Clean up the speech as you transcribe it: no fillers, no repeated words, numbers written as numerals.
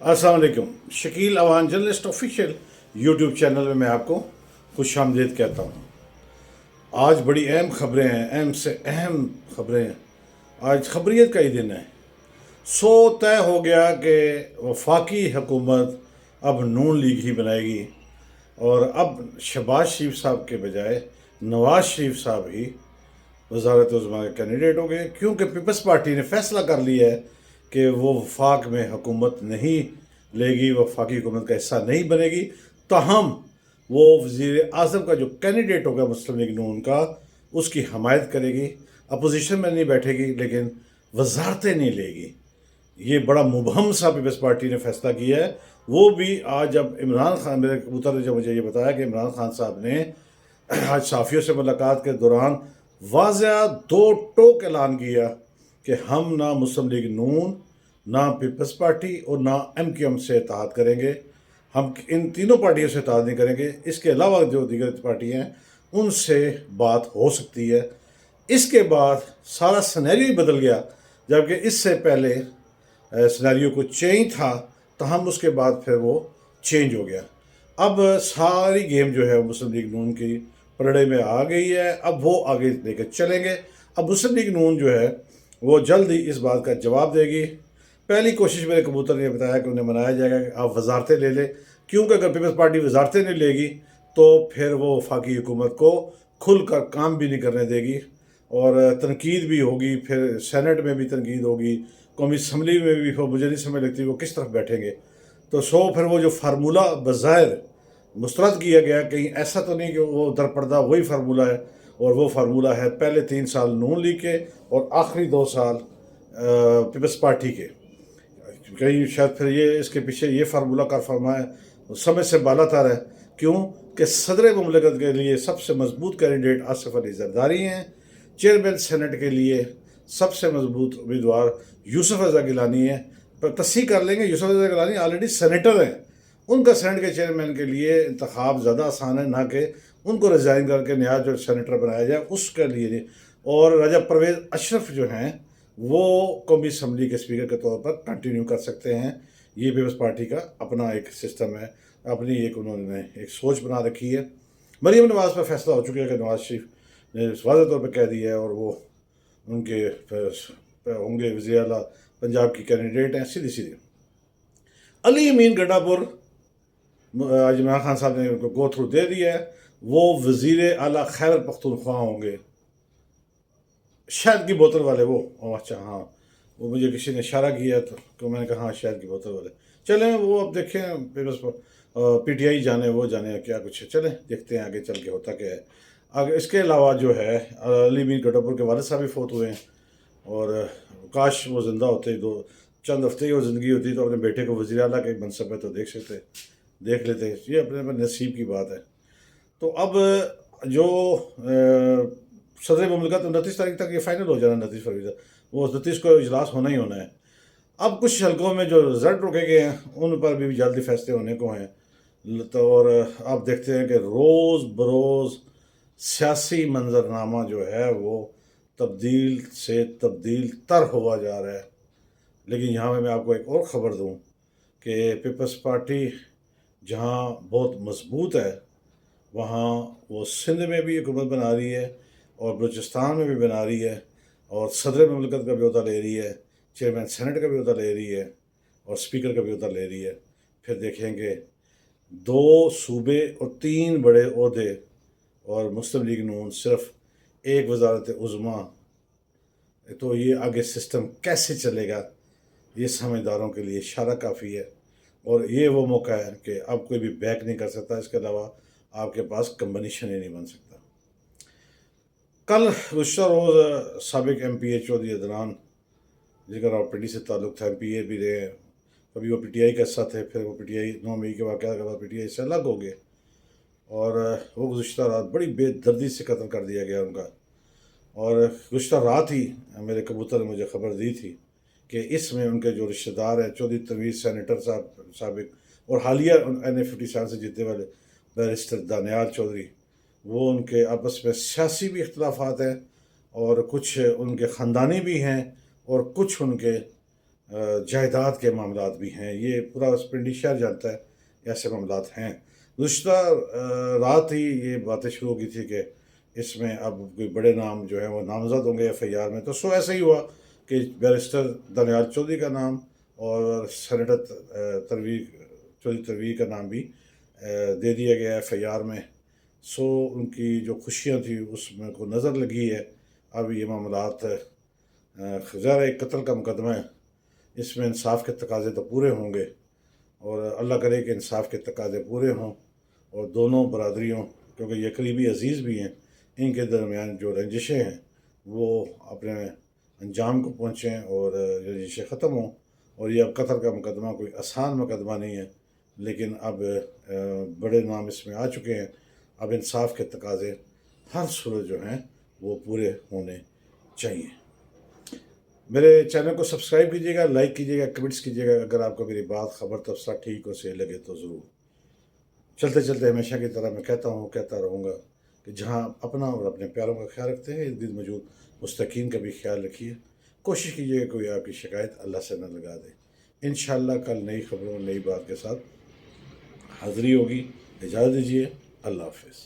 अस्सलाम वालेकुम। Shakeel Awan journalist official YouTube channel में मैं आपको खुश आमदीद कहता हूँ। आज बड़ी अहम खबरें हैं, अहम से अहम खबरें हैं। आज खबरियत का ही दिन है। सो तय हो गया कि वफाकी हुकूमत अब नून लीग ही बनाएगी और अब शहबाज शरीफ साहब के बजाय नवाज शरीफ साहब ही वज़ारत उज़्मा के कैंडिडेट हो गए, क्योंकि पीपल्स पार्टी ने फैसला कर लिया है कि वो वफाक में हुकूमत नहीं लेगी, वफाकी हुकूमत का हिस्सा नहीं बनेगी। ताहम वो वज़ीर आज़म का जो कैंडिडेट होगा मुस्लिम लीग नून का, उसकी हमायत करेगी, अपोजिशन में नहीं बैठेगी, लेकिन वजारतें नहीं लेगी। ये बड़ा मुबहम सा पीपल्स पार्टी ने फैसला किया है। वो भी आज जब इमरान खान, मेरे कबूतर ने जब मुझे ये बताया कि इमरान खान साहब ने आज साफ़ियों से मुलाकात के दौरान वाज़ह दो टोक ऐलान किया कि हम ना मुस्लिम लीग नून, ना पीपल्स पार्टी और ना MQM से इत्तेहाद करेंगे। हम इन तीनों पार्टियों से इत्तेहाद नहीं करेंगे। इसके अलावा जो दीगर पार्टियाँ हैं उनसे बात हो सकती है। इसके बाद सारा सिनेरियो ही बदल गया, जबकि इससे पहले सिनेरियो को चेंज था, तहम उसके बाद फिर वो चेंज हो गया। अब सारी गेम जो है मुस्लिम लीग नून की पलड़े में आ गई है। अब वो आगे लेकर चलेंगे। अब मुस्लिम लीग नून जो है वो जल्द ही इस बात का जवाब देगी। पहली कोशिश मेरे कबूतर ने बताया कि उन्हें मनाया जाएगा कि आप वजारतें ले लें, क्योंकि अगर पीपल्स पार्टी वजारतें नहीं लेगी तो फिर वो वफाकी हुकूमत को खुल कर काम भी नहीं करने देगी और तनकीद भी होगी। फिर सेनेट में भी तनकीद होगी, कौमी असम्बली में भी। मुझे नहीं समझ लगती वो किस तरफ बैठेंगे। तो फिर वो जो फार्मूला बज़ाहिर मुस्तरद किया गया, कहीं ऐसा तो नहीं कि वो दरपर्दा वही फार्मूला है, और वो फार्मूला है पहले 3 साल नून लीग के और आखिरी 2 साल पीपल्स पार्टी के। कहीं शायद फिर ये इसके पीछे ये फार्मूला कार फरमा है, समय से बालातर है। क्यों कि सदर मुमलिकत के लिए सबसे मजबूत कैंडिडेट आसिफ अली जरदारी हैं। चेयरमैन सेनेट के लिए सबसे मजबूत उम्मीदवार यूसुफ रज़ा गिलानी है। पर तस्सीह कर लेंगे, यूसुफ रज़ा गिलानी ऑलरेडी सेनेटर हैं। उनका सेनेट के चेयरमैन के लिए इंतखाब ज़्यादा आसान है, ना कि उनको रिज़ाइन करके नया जो सेनेटर बनाया जाए उसके लिए। और राजा परवेज़ अशरफ जो हैं वो कौमी असम्बली के स्पीकर के तौर पर कंटिन्यू कर सकते हैं। ये पीपल्स पार्टी का अपना एक सिस्टम है, अपनी एक उन्होंने एक सोच बना रखी है। मरीम नवाज़ पर फैसला हो चुका है कि नवाज शरीफ ने वाज़ेह तौर पर कह दिया है और वो उनके होंगे वज़ीर आला पंजाब की कैंडिडेट हैं सीधी सीधी। अली अमीन गड्ढापुर आज इमरान खान साहब ने उनको गो थ्रू दे दिया है। वो वज़ीर आला खैबर पख्तूनख्वा होंगे, शहद की बोतल वाले वो। अच्छा हाँ, वो मुझे किसी ने इशारा किया तो मैंने कहा हाँ शहद की बोतल वाले। चलें वो अब देखें, पेपर्स PTI जाने वो जाने क्या कुछ है। चलें देखते हैं आगे चल के होता क्या है आगे। इसके अलावा जो है अली अमीन गड्ढापुर के वालिद साहब भी फौत हुए हैं, और काश वो ज़िंदा होते, चंद हफ्ते की वो ज़िंदगी होती तो अपने बेटे को वज़ीर आला के मनसब पे तो देख लेते। ये अपने नसीब की बात है। तो अब जो सदर मुमलिकत 29 तारीख तक ये फाइनल हो जाना, 29 फरवरी तक वो 29 को इजलास होना ही होना है। अब कुछ हलकों में जो रिजल्ट रुके गए हैं उन पर भी जल्दी फैसले होने को हैं। तो और आप देखते हैं कि रोज़ बरोज़ सियासी मंजरनामा जो है वो तब्दील से तब्दील तर हुआ जा रहा है। लेकिन यहाँ मैं आपको एक और ख़बर दूँ कि पीपल्स पार्टी जहाँ बहुत मजबूत है, वहाँ वो सिंध में भी हुकूमत बना रही है और बलूचिस्तान में भी बना रही है, और सदर मुमलिकत का भी अहदा ले रही है, चेयरमैन सेनेट का भी अहदा ले रही है, और स्पीकर का भी अहदा ले रही है। फिर देखेंगे 2 सूबे और 3 बड़े अहदे, और मुस्लिम लीग नून सिर्फ एक वज़ारत उज़्मा। तो ये आगे सिस्टम कैसे चलेगा, ये समझदारों के लिए इशारा काफ़ी है। और ये वो मौका है कि अब कोई भी बैक नहीं कर सकता, इसके अलावा आपके पास कम्बिनेशन ही नहीं बन सकता। कल गुज़श्ता रोज़ साबिक MPA चौधरी अदनान, जिनका रावलपिंडी से ताल्लुक़ था, MPA भी रहे हैं, कभी वो PTI का हिस्सा थे, फिर वो PTI 9 मई के वाक़या के बाद PTI से अलग हो गए, और वो गुज़श्ता रात बड़ी बेदर्दी से कत्ल कर दिया गया उनका। और गुज़श्ता रात ही मेरे कबूतर ने मुझे ख़बर दी थी कि इसमें उनके जो रिश्तेदार हैं, चौधरी तनवीर सेनेटर साहब साबिक, और हालिया NA 57 से जीतने वाले बैरिस्टर दानियाल चौधरी, वो उनके आपस में सियासी भी इख्तलाफात हैं, और कुछ उनके ख़ानदानी भी हैं, और कुछ उनके جائیداد کے معاملات بھی ہیں، یہ پورا پنڈی شہر جانتا ہے ایسے معاملات ہیں۔ گزشتہ رات ہی یہ باتیں شروع ہو گئی تھی کہ اس میں اب کوئی بڑے نام جو ہیں وہ نامزد ہوں گے ایف آئی آر میں، تو ایسا ہی ہوا کہ بیرسٹر دانیال چودھری کا نام اور سینیٹر چودھری ترویج کا نام بھی دے دیا گیا ایف آئی آر میں۔ ان کی جو خوشیاں تھیں اس میں کو نظر لگی ہے۔ اب یہ معاملات ظاہر ایک قتل کا مقدمہ ہے، اس میں انصاف کے تقاضے تو پورے ہوں گے، اور اللہ کرے کہ انصاف کے تقاضے پورے ہوں اور دونوں برادریوں، کیونکہ یہ قریبی عزیز بھی ہیں، ان کے درمیان جو رنجشیں ہیں وہ اپنے انجام کو پہنچیں اور رنجشیں ختم ہوں۔ اور یہ اب قتل کا مقدمہ کوئی آسان مقدمہ نہیں ہے، لیکن اب بڑے نام اس میں آ چکے ہیں۔ اب انصاف کے تقاضے ہر صورت جو ہیں وہ پورے ہونے چاہیے۔ میرے چینل کو سبسکرائب کیجیے گا، لائک کیجیے گا، کمنٹس کیجیے گا۔ اگر آپ کو میری بات، خبر، تبصرہ ٹھیک اور صحیح لگے تو ضرور۔ چلتے چلتے ہمیشہ کی طرح میں کہتا رہوں گا کہ جہاں اپنا اور اپنے پیاروں کا خیال رکھتے ہیں، ارد گرد موجود مستحقین کا بھی خیال رکھیے۔ کوشش کیجیے کہ کوئی آپ کی شکایت اللہ سے نہ لگا دے۔ انشاءاللہ کل نئی خبروں، نئی بات کے ساتھ حاضری ہوگی۔ اجازت دیجیے، اللہ حافظ۔